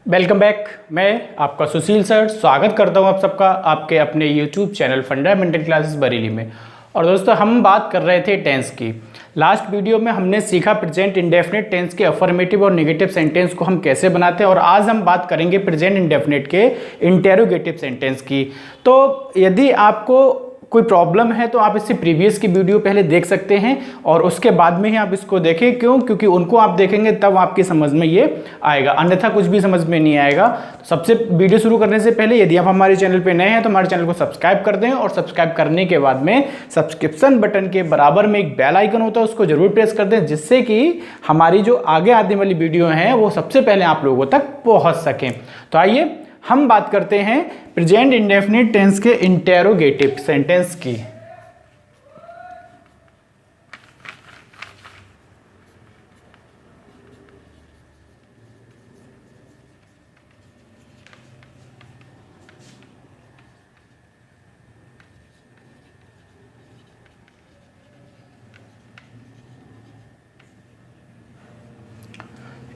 Welcome back. मैं आपका सुशील sir स्वागत करता हूं आप सबका आपके अपने YouTube channel fundamental classes Bareilly में। और दोस्तों, हम बात कर रहे थे टेंस की। लास्ट वीडियो में हमने सीखा प्रेजेंट इंडेफिनिट टेंस के अफर्मेटिव और नेगेटिव सेंटेंस को हम कैसे बनाते हैं, और आज हम बात करेंगे प्रेजेंट इंडेफिनिट के इंटेरोगेटिव सेंटेंस की। तो यदि आपको कोई प्रॉब्लम है तो आप इससे प्रीवियस की वीडियो पहले देख सकते हैं और उसके बाद में ही आप इसको देखें। क्यों? क्योंकि उनको आप देखेंगे तब आपकी समझ में ये आएगा, अन्यथा कुछ भी समझ में नहीं आएगा। सबसे वीडियो शुरू करने से पहले यदि आप हमारे चैनल पे नए हैं तो हमारे चैनल को सब्सक्राइब कर दें, और सब्सक्राइब करने के बाद में सब्सक्रिप्शन बटन के बराबर में एक बेल आइकन होता है, उसको जरूर प्रेस कर दें, जिससे कि हमारी जो आगे आने वाली वीडियो हैं वो सबसे पहले आप लोगों तक पहुँच सकें। तो आइए हम बात करते हैं प्रेजेंट इंडेफिनिट टेंस के इंटेरोगेटिव सेंटेंस की।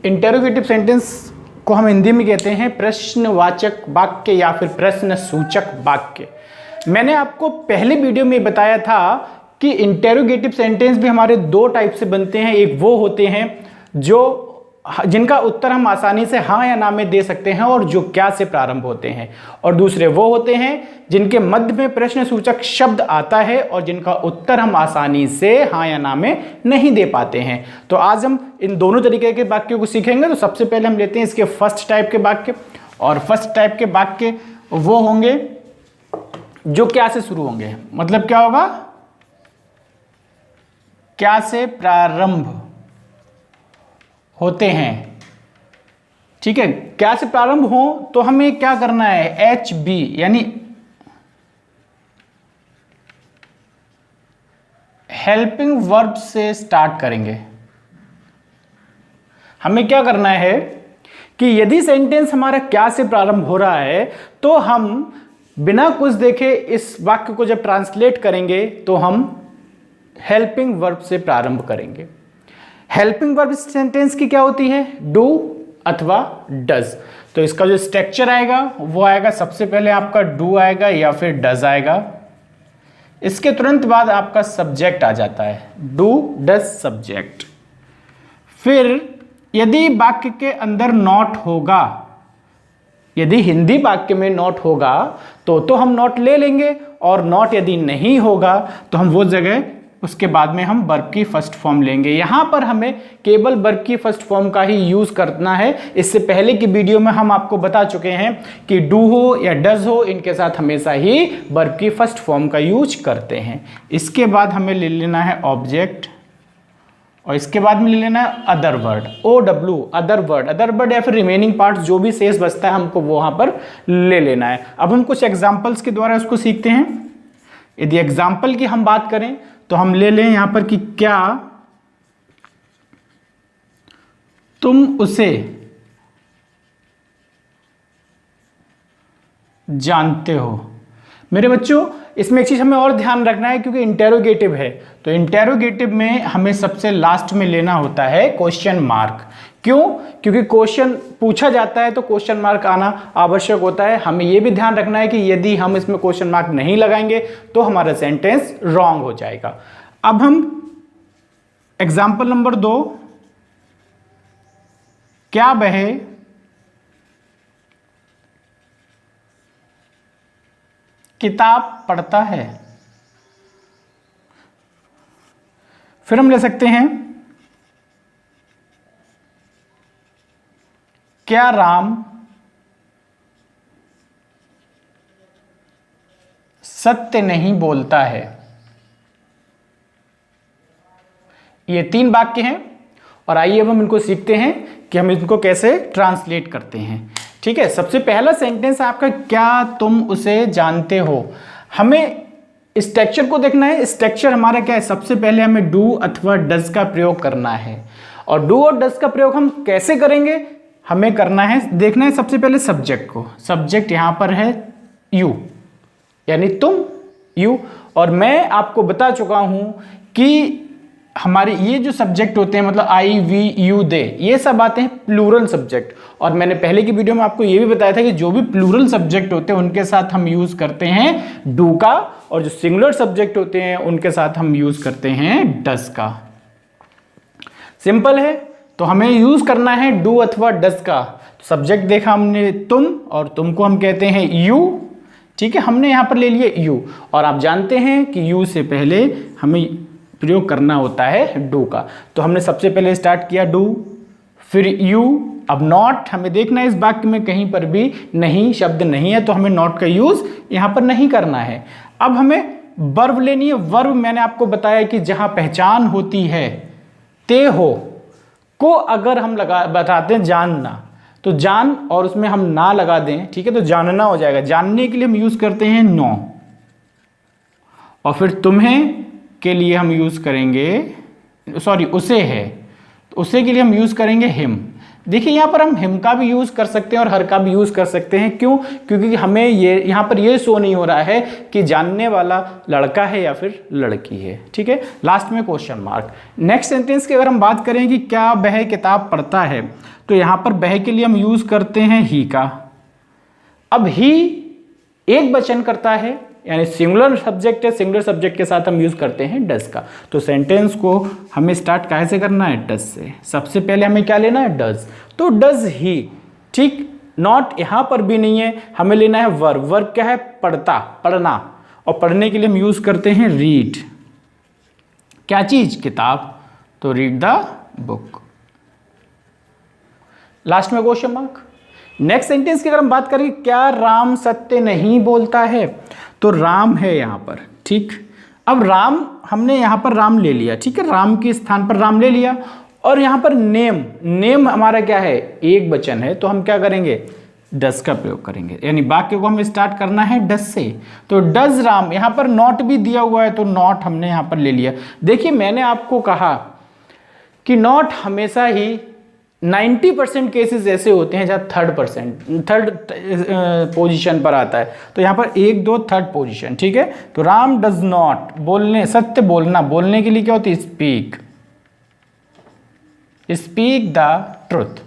इंटेरोगेटिव सेंटेंस को हम हिंदी में कहते हैं प्रश्नवाचक वाक्य या फिर प्रश्न सूचक वाक्य। मैंने आपको पहले वीडियो में बताया था कि इंटेरोगेटिव सेंटेंस भी हमारे दो टाइप से बनते हैं। एक वो होते हैं जिनका उत्तर हम आसानी से हाँ या ना में दे सकते हैं और जो क्या से प्रारंभ होते हैं, और दूसरे वो होते हैं जिनके मध्य में प्रश्न सूचक शब्द आता है और जिनका उत्तर हम आसानी से हाँ या ना में नहीं दे पाते हैं। तो आज हम इन दोनों तरीके के वाक्यों को सीखेंगे। तो सबसे पहले हम लेते हैं इसके फर्स्ट टाइप के वाक्य, और फर्स्ट टाइप के वाक्य वो होंगे जो क्या से शुरू होंगे। मतलब क्या होगा? क्या से प्रारंभ होते हैं। ठीक है, क्या से प्रारंभ हो तो हमें क्या करना है? HB यानी हेल्पिंग वर्ब से स्टार्ट करेंगे। हमें क्या करना है कि यदि सेंटेंस हमारा क्या से प्रारंभ हो रहा है तो हम बिना कुछ देखे इस वाक्य को जब ट्रांसलेट करेंगे तो हम हेल्पिंग वर्ब से प्रारंभ करेंगे। हेल्पिंग वर्ब सेंटेंस की क्या होती है? डू अथवा डज। तो इसका जो स्ट्रक्चर आएगा वो आएगा, सबसे पहले आपका डू आएगा या फिर डज आएगा। इसके तुरंत बाद आपका सब्जेक्ट आ जाता है, डू डज सब्जेक्ट। फिर यदि वाक्य के अंदर नॉट होगा, यदि हिंदी वाक्य में नॉट होगा तो हम नॉट ले लेंगे, और नॉट यदि नहीं होगा तो हम वो जगह उसके बाद में हम वर्ब की फर्स्ट फॉर्म लेंगे। यहां पर हमें केवल वर्ब की फर्स्ट फॉर्म का ही यूज करना है। इससे पहले की वीडियो में हम आपको बता चुके हैं कि डू हो या डज हो, इनके साथ हमेशा ही वर्ब की फर्स्ट फॉर्म का यूज करते हैं। इसके बाद हमें ले लेना है ऑब्जेक्ट, और इसके बाद में ले लेना है other word, OW other word या फिर रिमेनिंग पार्ट जो भी शेष बचता है हमको वो वहां पर ले लेना है। अब हम कुछ एग्जाम्पल्स के द्वारा उसको सीखते हैं। यदि एग्जाम्पल की हम बात करें तो हम ले लें यहां पर कि क्या तुम उसे जानते हो। मेरे बच्चों, इसमें एक चीज हमें और ध्यान रखना है, क्योंकि इंटेरोगेटिव है तो इंटेरोगेटिव में हमें सबसे लास्ट में लेना होता है क्वेश्चन मार्क। क्यों? क्योंकि क्वेश्चन पूछा जाता है तो क्वेश्चन मार्क आना आवश्यक होता है। हमें यह भी ध्यान रखना है कि यदि हम इसमें क्वेश्चन मार्क नहीं लगाएंगे तो हमारा सेंटेंस रॉन्ग हो जाएगा। अब हम एग्जाम्पल नंबर 2, क्या वह किताब पढ़ता है। फिर हम ले सकते हैं क्या राम सत्य नहीं बोलता है। ये 3 वाक्य हैं, और आइए अब हम इनको सीखते हैं कि हम इनको कैसे ट्रांसलेट करते हैं। ठीक है, सबसे पहला सेंटेंस आपका क्या तुम उसे जानते हो। हमें स्ट्रक्चर को देखना है। स्ट्रक्चर हमारा क्या है? सबसे पहले हमें डू अथवा डज का प्रयोग करना है, और डू और डज का प्रयोग हम कैसे करेंगे हमें करना है, देखना है सबसे पहले सब्जेक्ट को। सब्जेक्ट यहां पर है यू, यानी तुम, यू। और मैं आपको बता चुका हूं कि हमारे ये जो सब्जेक्ट होते हैं, मतलब आई वी यू दे, ये सब आते हैं प्लूरल सब्जेक्ट। और मैंने पहले की वीडियो में आपको ये भी बताया था कि जो भी प्लूरल सब्जेक्ट होते हैं उनके साथ हम यूज करते हैं डू का, और जो सिंगुलर सब्जेक्ट होते हैं उनके साथ हम यूज करते हैं डस का। सिंपल है। तो हमें यूज करना है डू अथवा डस का। सब्जेक्ट देखा हमने तुम, और तुमको हम कहते हैं यू, ठीक है, हमने यहां पर ले लिए यू, और आप जानते हैं कि यू से पहले हमें प्रयोग करना होता है डू का। तो हमने सबसे पहले स्टार्ट किया डू, फिर यू। अब नॉट हमें देखना है इस वाक्य में कहीं पर भी नहीं शब्द नहीं है, तो हमें नॉट का यूज यहां पर नहीं करना है। अब हमें वर्ब लेनी है। वर्ब मैंने आपको बताया कि जहां पहचान होती है, ते हो को अगर हम बताते हैं जानना, तो जान और उसमें हम ना लगा दें, ठीक है, तो जानना हो जाएगा। जानने के लिए हम यूज करते हैं नो, और फिर तुम्हें के लिए हम यूज करेंगे, सॉरी उसे है, तो उसे के लिए हम यूज करेंगे हिम। देखिए यहां पर हम हिम का भी यूज कर सकते हैं और हर का भी यूज कर सकते हैं। क्यों? क्योंकि हमें ये यहां पर ये शो नहीं हो रहा है कि जानने वाला लड़का है या फिर लड़की है, ठीक है। लास्ट में क्वेश्चन मार्क। नेक्स्ट सेंटेंस की अगर हम बात करें कि क्या वह किताब पढ़ता है, तो यहां पर वह के लिए हम यूज करते हैं ही का। अब ही एक वचन करता है, यानी सिंगुलर सब्जेक्ट है, सिंगुलर सब्जेक्ट के साथ हम यूज करते हैं डस का। तो सेंटेंस को हमें स्टार्ट कैसे करना है? डस से। सबसे पहले हमें क्या लेना है? डस। तो डस ही, ठीक, नॉट यहां पर भी नहीं है, हमें लेना है वर्ब। वर्ब क्या है? पढ़ता, पढ़ना, और पढ़ने के लिए हम यूज करते हैं रीड। क्या चीज? किताब। तो रीड द बुक। लास्ट में क्वेश्चन मार्क। नेक्स्ट सेंटेंस की अगर हम बात करें, क्या राम सत्य नहीं बोलता है, तो राम है यहां पर, ठीक। अब राम हमने यहां पर राम ले लिया, ठीक है, राम के स्थान पर राम ले लिया, और यहां पर नेम, नेम हमारा क्या है? एक वचन है, तो हम क्या करेंगे? डस का प्रयोग करेंगे, यानी वाक्य को हमें स्टार्ट करना है डस से। तो डज राम, यहां पर नॉट भी दिया हुआ है, तो नॉट हमने यहां पर ले लिया। देखिए मैंने आपको कहा कि नॉट हमेशा ही 90% केसेस ऐसे होते हैं जहां थर्ड पोजीशन पर आता है, तो यहां पर 1 2 थर्ड पोजीशन, ठीक है। तो राम डज नॉट, बोलने, सत्य बोलना, बोलने के लिए क्या होती है? Speak, speak the truth.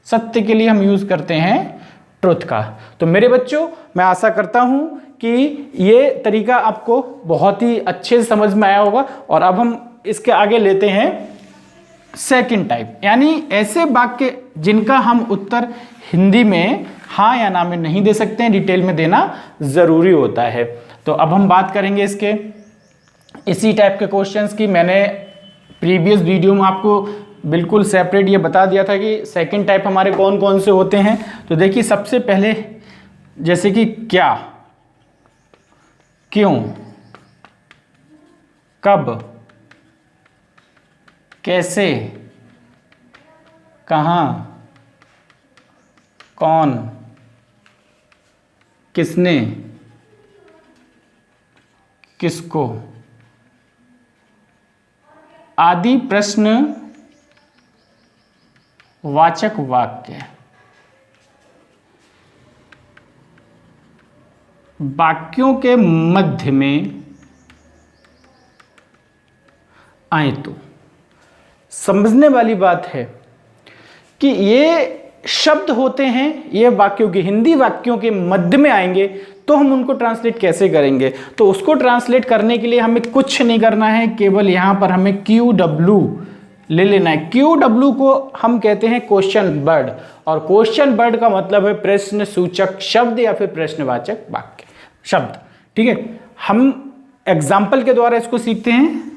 सत्य के लिए हम यूज करते हैं ट्रुथ का। तो मेरे बच्चों, मैं आशा करता हूं कि ये तरीका आपको बहुत ही अच्छे से समझ में आया होगा। और अब हम इसके आगे लेते हैं सेकंड टाइप, यानी ऐसे वाक्य जिनका हम उत्तर हिंदी में हाँ या ना में नहीं दे सकते हैं, डिटेल में देना जरूरी होता है। तो अब हम बात करेंगे इसके इसी टाइप के क्वेश्चंस की। मैंने प्रीवियस वीडियो में आपको बिल्कुल सेपरेट ये बता दिया था कि सेकंड टाइप हमारे कौन कौन से होते हैं। तो देखिए सबसे पहले जैसे कि क्या, क्यों, कब, कैसे, कहाँ, कौन, किसने, किसको आदि प्रश्न वाचक वाक्य वाक्यों के मध्य में आए। तो समझने वाली बात है कि ये शब्द होते हैं, ये वाक्यों के, हिंदी वाक्यों के मध्य में आएंगे, तो हम उनको ट्रांसलेट कैसे करेंगे? तो उसको ट्रांसलेट करने के लिए हमें कुछ नहीं करना है, केवल यहां पर हमें QW ले लेना है। QW को हम कहते हैं क्वेश्चन वर्ड, और क्वेश्चन वर्ड का मतलब है प्रश्न सूचक शब्द या फिर प्रश्नवाचक वाक्य शब्द, ठीक है। हम एग्जाम्पल के द्वारा इसको सीखते हैं।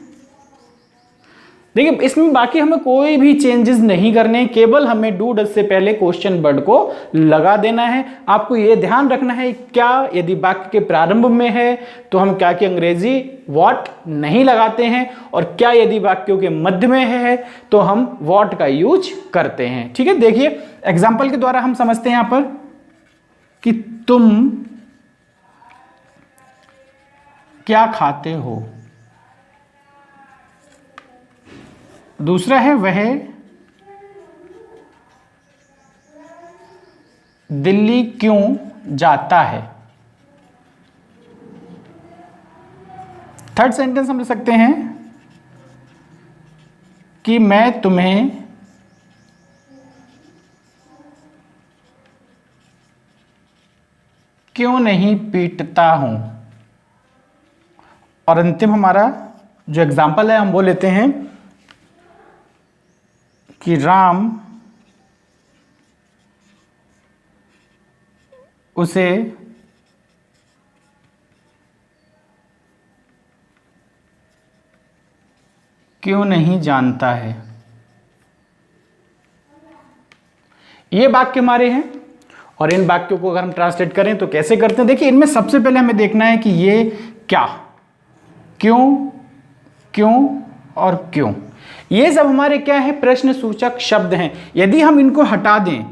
देखिए इसमें बाकी हमें कोई भी चेंजेस नहीं करने, केवल हमें डू डज से पहले क्वेश्चन वर्ड को लगा देना है। आपको यह ध्यान रखना है, क्या यदि वाक्य के प्रारंभ में है तो हम क्या की अंग्रेजी व्हाट नहीं लगाते हैं, और क्या यदि वाक्यों के मध्य में है तो हम व्हाट का यूज करते हैं, ठीक है। देखिए एग्जाम्पल के द्वारा हम समझते हैं यहां पर कि तुम क्या खाते हो। दूसरा है वह दिल्ली क्यों जाता है। थर्ड सेंटेंस हम ले सकते हैं कि मैं तुम्हें क्यों नहीं पीटता हूं। और अंतिम हमारा जो एग्जाम्पल है हम वो लेते हैं कि राम उसे क्यों नहीं जानता है। ये वाक्य हमारे हैं और इन वाक्यों को अगर हम ट्रांसलेट करें तो कैसे करते हैं, देखिए इनमें सबसे पहले हमें देखना है कि ये क्या, क्यों, क्यों और क्यों, ये सब हमारे क्या है, प्रश्न सूचक शब्द हैं। यदि हम इनको हटा दें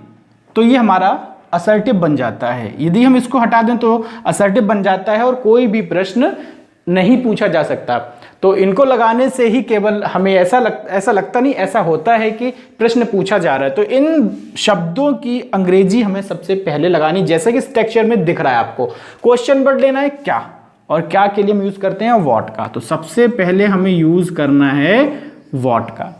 तो ये हमारा असर्टिव बन जाता है, यदि हम इसको हटा दें तो असर्टिव बन जाता है और कोई भी प्रश्न नहीं पूछा जा सकता। तो इनको लगाने से ही केवल हमें ऐसा लगता नहीं, ऐसा होता है कि प्रश्न पूछा जा रहा है। तो इन शब्दों की अंग्रेजी हमें सबसे पहले लगानी, जैसे कि इस टेक्सचर में दिख रहा है आपको। क्वेश्चन वर्ड लेना है क्या, और क्या के लिए हम यूज करते हैं व्हाट का। तो सबसे पहले हमें यूज करना है व्हाट का।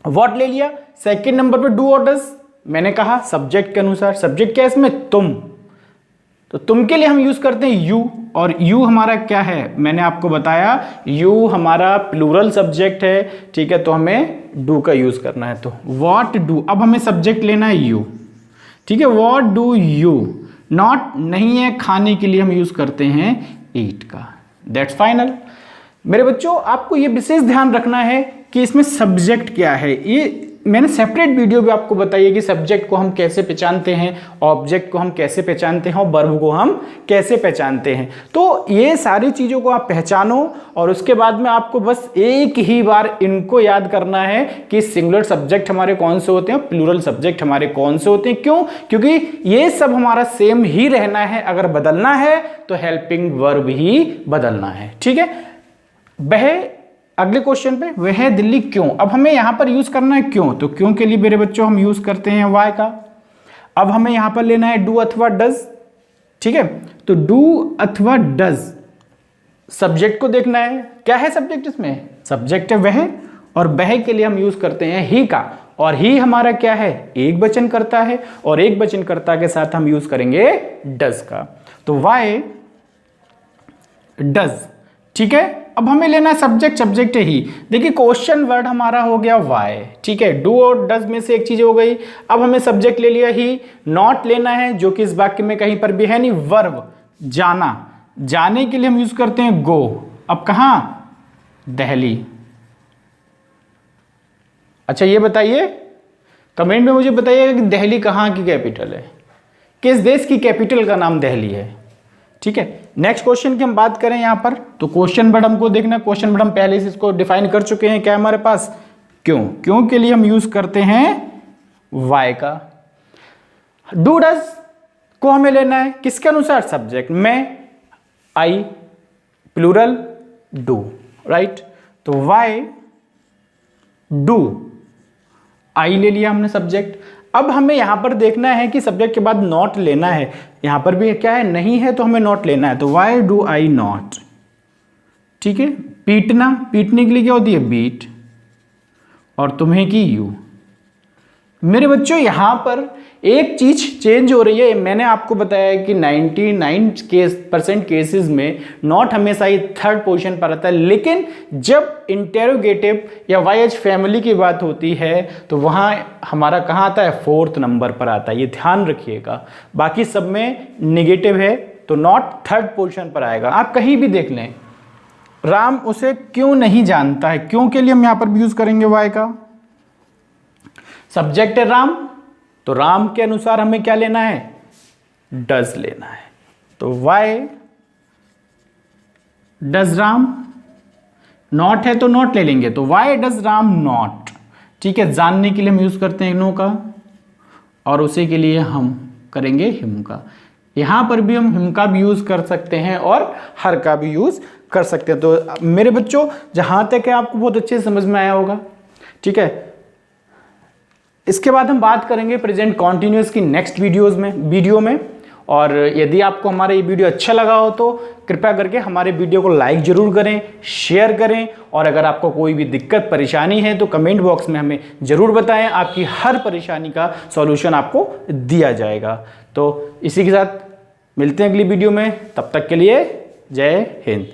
व्हाट ले लिया। सेकंड नंबर पे डू और डज, मैंने कहा सब्जेक्ट के अनुसार। सब्जेक्ट क्या है इसमें, तुम, तो तुम के लिए हम यूज करते हैं यू, और यू हमारा क्या है, मैंने आपको बताया यू हमारा प्लूरल सब्जेक्ट है, ठीक है, तो हमें डू का यूज करना है। तो व्हाट डू, अब हमें सब्जेक्ट लेना है यू, ठीक है, व्हाट डू यू। नॉट नहीं है, खाने के लिए हम यूज करते हैं ईट का। That's final. मेरे बच्चों आपको ये विशेष ध्यान रखना है कि इसमें सब्जेक्ट क्या है। ये मैंने सेपरेट वीडियो भी आपको बताई है कि सब्जेक्ट को हम कैसे पहचानते हैं, ऑब्जेक्ट को हम कैसे पहचानते हैं और वर्ब को हम कैसे पहचानते हैं। तो ये सारी चीज़ों को आप पहचानो और उसके बाद में आपको बस एक ही बार इनको याद करना है कि सिंगुलर सब्जेक्ट हमारे कौन से होते हैं, प्लूरल सब्जेक्ट हमारे कौन से होते हैं। क्यों? क्योंकि ये सब हमारा सेम ही रहना है, अगर बदलना है तो हेल्पिंग वर्ब ही बदलना है, ठीक है। वह, अगले क्वेश्चन पे, वह दिल्ली क्यों। अब हमें यहां पर यूज करना है क्यों, तो क्यों के लिए मेरे बच्चों हम यूज करते हैं वाई का। अब हमें यहां पर लेना है डू अथवा डज, ठीक है, तो डू अथवा डज सब्जेक्ट को देखना है। क्या है सब्जेक्ट, इसमें सब्जेक्ट है वह, और वह के लिए हम यूज करते हैं ही का, और ही हमारा क्या है, एक वचन करता है, और एक वचन कर्ता के साथ हम यूज करेंगे डज का। तो वाई डज, ठीक है। अब हमें लेना है सब्जेक्ट, सब्जेक्ट है ही। देखिए क्वेश्चन वर्ड हमारा हो गया वाई, ठीक है, डू और डज में से एक चीज हो गई। अब हमें सब्जेक्ट ले लिया ही। नॉट लेना है, जो कि इस वाक्य में कहीं पर भी है नहीं। वर्ब जाना, जाने के लिए हम यूज करते हैं गो। अब कहां, दिल्ली। अच्छा ये बताइए, कमेंट में मुझे बताइएगा कि दिल्ली कहां की कैपिटल है, किस देश की कैपिटल का नाम दिल्ली है, ठीक है। नेक्स्ट क्वेश्चन की हम बात करें यहां पर, तो क्वेश्चन वर्ड हमको देखना है। क्वेश्चन वर्ड हम पहले से इसको डिफाइन कर चुके हैं, क्या हमारे पास, क्यों। क्यों के लिए हम यूज करते हैं वाई का। डू डज को हमें लेना है किसके अनुसार, सब्जेक्ट में, आई प्लूरल डू, राइट। तो वाई डू, आई ले लिया हमने सब्जेक्ट। अब हमें यहां पर देखना है कि सब्जेक्ट के बाद नॉट लेना है। यहां पर भी क्या है, नहीं है, तो हमें नॉट लेना है। तो वाई डू आई नॉट, ठीक है। पीटना, पीटने के लिए क्या होती है बीट, और तुम्हें की यू। मेरे बच्चों यहां पर एक चीज चेंज हो रही है। मैंने आपको बताया कि 99% केसेस में नॉट हमेशा ही थर्ड पोजीशन पर आता है, लेकिन जब इंटेरोगेटिव या वाईएच फैमिली की बात होती है तो वहां हमारा कहां आता है, फोर्थ नंबर पर आता है। ये ध्यान रखिएगा। बाकी सब में निगेटिव है तो नॉट थर्ड पोजीशन पर आएगा। आप कहीं भी देख लें, राम उसे क्यों नहीं जानता है, क्यों के लिए हम यहां पर यूज करेंगे वाई का। सब्जेक्ट है राम, तो राम के अनुसार हमें क्या लेना है, डज लेना है। तो वाई डज राम, नॉट है तो नॉट ले लेंगे, तो वाई डज राम नॉट, ठीक है। जानने के लिए हम यूज करते हैं नो का, और उसी के लिए हम करेंगे हिम का। यहां पर भी हम हिम का भी यूज कर सकते हैं और हर का भी यूज कर सकते हैं। तो मेरे बच्चों जहां तक है आपको बहुत अच्छे से समझ में आया होगा, ठीक है। इसके बाद हम बात करेंगे प्रेजेंट कॉन्टिन्यूअस की नेक्स्ट वीडियो में, और यदि आपको हमारा ये वीडियो अच्छा लगा हो तो कृपया करके हमारे वीडियो को लाइक जरूर करें, शेयर करें, और अगर आपको कोई भी दिक्कत परेशानी है तो कमेंट बॉक्स में हमें ज़रूर बताएं। आपकी हर परेशानी का सॉल्यूशन आपको दिया जाएगा। तो इसी के साथ मिलते हैं अगली वीडियो में, तब तक के लिए जय हिंद।